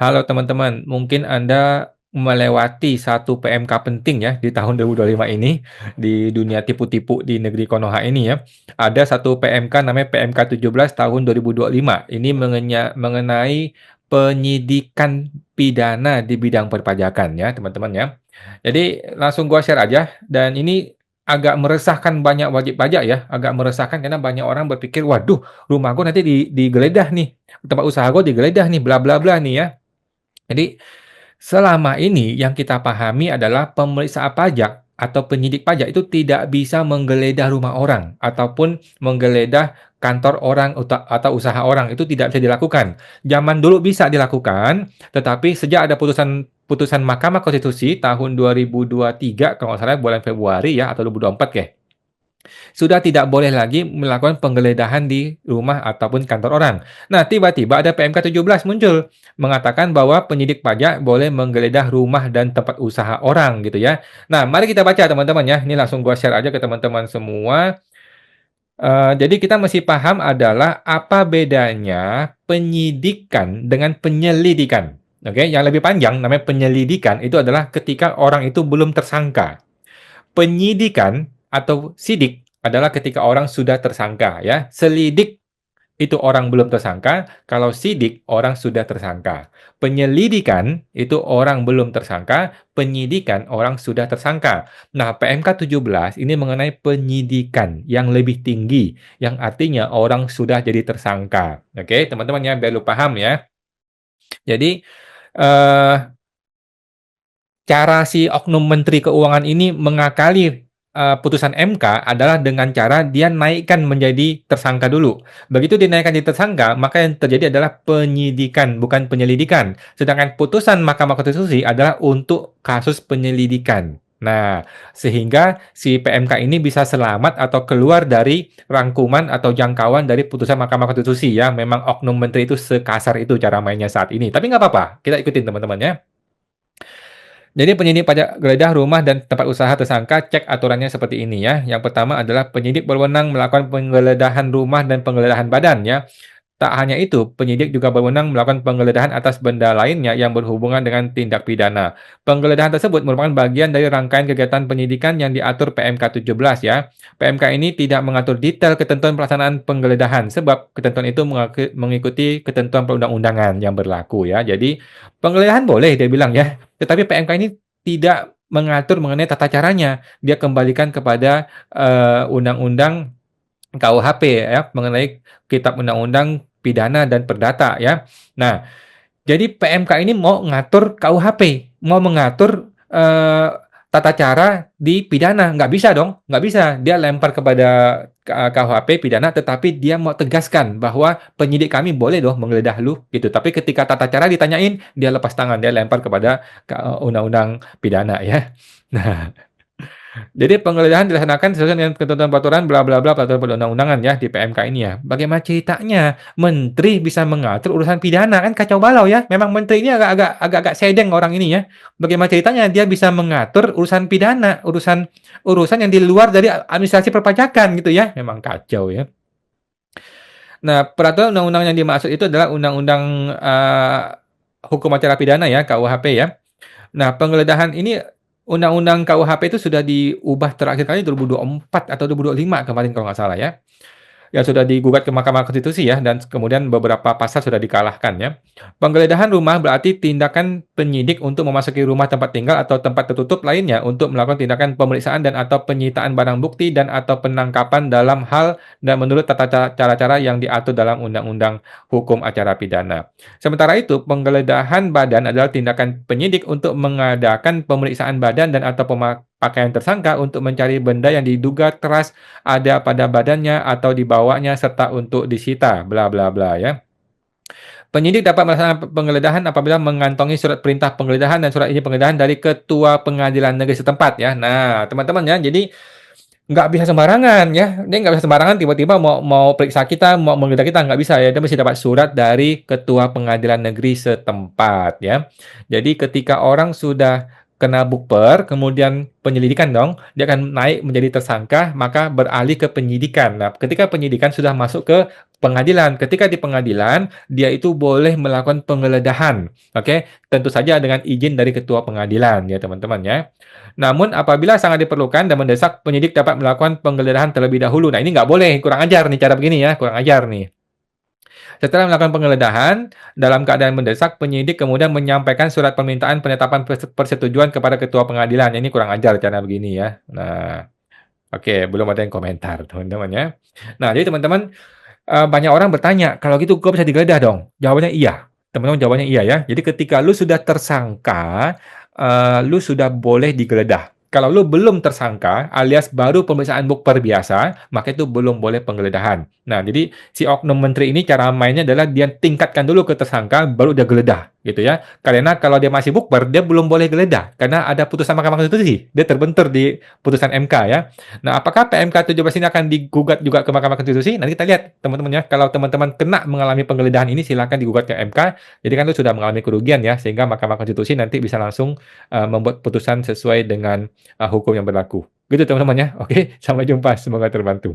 Halo teman-teman, mungkin Anda melewati satu PMK penting ya di tahun 2025 ini, di dunia tipu-tipu di negeri Konoha ini ya. Ada satu PMK namanya PMK 17 tahun 2025. Ini mengenai penyidikan pidana di bidang perpajakan ya teman-teman ya. Jadi langsung gua share aja dan ini agak meresahkan banyak wajib pajak ya, agak meresahkan karena banyak orang berpikir, "Waduh, rumah gua nanti digeledah nih, tempat usaha gua digeledah nih, bla bla bla nih ya." Jadi, selama ini yang kita pahami adalah pemeriksaan pajak atau penyidik pajak itu tidak bisa menggeledah rumah orang ataupun menggeledah kantor orang atau usaha orang, itu tidak bisa dilakukan. Zaman dulu bisa dilakukan, tetapi sejak ada putusan putusan Mahkamah Konstitusi tahun 2023 kalau nggak salah bulan Februari ya atau 2024 ya. Sudah tidak boleh lagi melakukan penggeledahan di rumah ataupun kantor orang. Nah, tiba-tiba ada PMK 17 muncul, mengatakan bahwa penyidik pajak boleh menggeledah rumah dan tempat usaha orang gitu ya. Nah, mari kita baca teman-teman ya. Ini langsung gua share aja ke teman-teman semua. Jadi kita mesti paham adalah apa bedanya penyidikan dengan penyelidikan. Oke, yang lebih panjang namanya penyelidikan itu adalah ketika orang itu belum tersangka. Penyidikan atau sidik adalah ketika orang sudah tersangka ya. Selidik itu orang belum tersangka, kalau sidik orang sudah tersangka. Penyelidikan itu orang belum tersangka, penyidikan orang sudah tersangka. Nah, PMK 17 ini mengenai penyidikan yang lebih tinggi, yang artinya orang sudah jadi tersangka. Oke, teman-teman ya, biar lu paham ya. Jadi, eh, cara si oknum Menteri Keuangan ini mengakali, putusan MK adalah dengan cara dia naikkan menjadi tersangka dulu. Begitu dinaikkan jadi tersangka, maka yang terjadi adalah penyidikan, bukan penyelidikan. Sedangkan putusan Mahkamah Konstitusi adalah untuk kasus penyelidikan. Nah, sehingga si PMK ini bisa selamat atau keluar dari rangkuman atau jangkauan dari putusan Mahkamah Konstitusi ya. Memang oknum menteri itu sekasar itu cara mainnya saat ini. Tapi nggak apa-apa, kita ikutin teman-teman ya. Jadi penyidik pajak geledah rumah dan tempat usaha tersangka, cek aturannya seperti ini ya. Yang pertama adalah penyidik berwenang melakukan penggeledahan rumah dan penggeledahan badan ya. Tak hanya itu, penyidik juga berwenang melakukan penggeledahan atas benda lainnya yang berhubungan dengan tindak pidana. Penggeledahan tersebut merupakan bagian dari rangkaian kegiatan penyidikan yang diatur PMK 17 ya. PMK ini tidak mengatur detail ketentuan pelaksanaan penggeledahan sebab ketentuan itu mengikuti ketentuan perundang-undangan yang berlaku ya. Jadi penggeledahan boleh dia bilang ya, tetapi PMK ini tidak mengatur mengenai tata caranya. Dia kembalikan kepada undang-undang KUHP ya, mengenai Kitab Undang-Undang Pidana dan Perdata ya. Nah, jadi PMK ini mau ngatur KUHP, mau mengatur tata cara di pidana, nggak bisa dong, nggak bisa. Dia lempar kepada KUHP pidana, tetapi dia mau tegaskan bahwa penyidik kami boleh dong menggeledah lu gitu. Tapi ketika tata cara ditanyain, dia lepas tangan, dia lempar kepada undang-undang pidana ya. Nah, jadi penggeledahan dilaksanakan sesuai dengan ketentuan peraturan bla bla bla peraturan perundang-undangan ya di PMK ini ya. Bagaimana ceritanya menteri bisa mengatur urusan pidana kan kacau balau ya. Memang menteri ini agak sedeng orang ini ya. Bagaimana ceritanya dia bisa mengatur urusan pidana, urusan urusan yang di luar dari administrasi perpajakan gitu ya. Memang kacau ya. Nah, peraturan undang-undang yang dimaksud itu adalah undang-undang hukum acara pidana ya, KUHP ya. Nah, penggeledahan ini undang-undang KUHP itu sudah diubah terakhir kali 2024 atau 2025 kemarin kalau nggak salah ya. Yang sudah digugat ke Mahkamah Konstitusi ya, dan kemudian beberapa pasal sudah dikalahkan ya. Penggeledahan rumah berarti tindakan penyidik untuk memasuki rumah tempat tinggal atau tempat tertutup lainnya untuk melakukan tindakan pemeriksaan dan atau penyitaan barang bukti dan atau penangkapan dalam hal dan menurut cara-cara yang diatur dalam Undang-Undang Hukum Acara Pidana. Sementara itu, penggeledahan badan adalah tindakan penyidik untuk mengadakan pemeriksaan badan dan atau pakaian tersangka untuk mencari benda yang diduga keras ada pada badannya atau dibawanya serta untuk disita, bla bla bla ya. Penyidik dapat melaksanakan penggeledahan apabila mengantongi surat perintah penggeledahan dan surat izin penggeledahan dari ketua pengadilan negeri setempat ya. Nah, teman-teman ya, jadi nggak bisa sembarangan ya. Dia nggak bisa sembarangan tiba-tiba mau mau periksa kita, mau menggeledah kita nggak bisa ya. Dia mesti dapat surat dari ketua pengadilan negeri setempat ya. Jadi ketika orang sudah kena bukper, kemudian penyelidikan dong, dia akan naik menjadi tersangka, maka beralih ke penyidikan. Nah, ketika penyidikan sudah masuk ke pengadilan. Ketika di pengadilan, dia itu boleh melakukan penggeledahan, oke? Tentu saja dengan izin dari ketua pengadilan ya, teman-teman ya. Namun apabila sangat diperlukan dan mendesak, penyidik dapat melakukan penggeledahan terlebih dahulu. Nah, ini nggak boleh, kurang ajar nih cara begini ya, kurang ajar nih. Setelah melakukan penggeledahan, dalam keadaan mendesak, penyidik kemudian menyampaikan surat permintaan penetapan persetujuan kepada ketua pengadilan. Ini kurang ajar cara begini ya. Nah, oke, belum ada yang komentar, teman-teman ya. Nah, jadi teman-teman, banyak orang bertanya, "Kalau gitu gua bisa digeledah dong?" Jawabannya iya. Teman-teman, jawabannya iya ya. Jadi ketika lu sudah tersangka, lu sudah boleh digeledah. Kalau lu belum tersangka alias baru pemeriksaan bukper biasa, maka itu belum boleh penggeledahan. Nah, jadi si oknum menteri ini cara mainnya adalah dia tingkatkan dulu ke tersangka, baru dia geledah, gitu ya. Karena kalau dia masih bukber, dia belum boleh geledah, karena ada putusan Mahkamah Konstitusi. Dia terbentur di putusan MK ya. Nah, apakah PMK 17 ini akan digugat juga ke Mahkamah Konstitusi? Nanti kita lihat, teman-teman ya. Kalau teman-teman kena mengalami penggeledahan ini, silakan digugat ke MK. Jadi kan lu sudah mengalami kerugian ya, sehingga Mahkamah Konstitusi nanti bisa langsung membuat putusan sesuai dengan hukum yang berlaku. Gitu teman-teman ya. Oke, sampai jumpa. Semoga terbantu.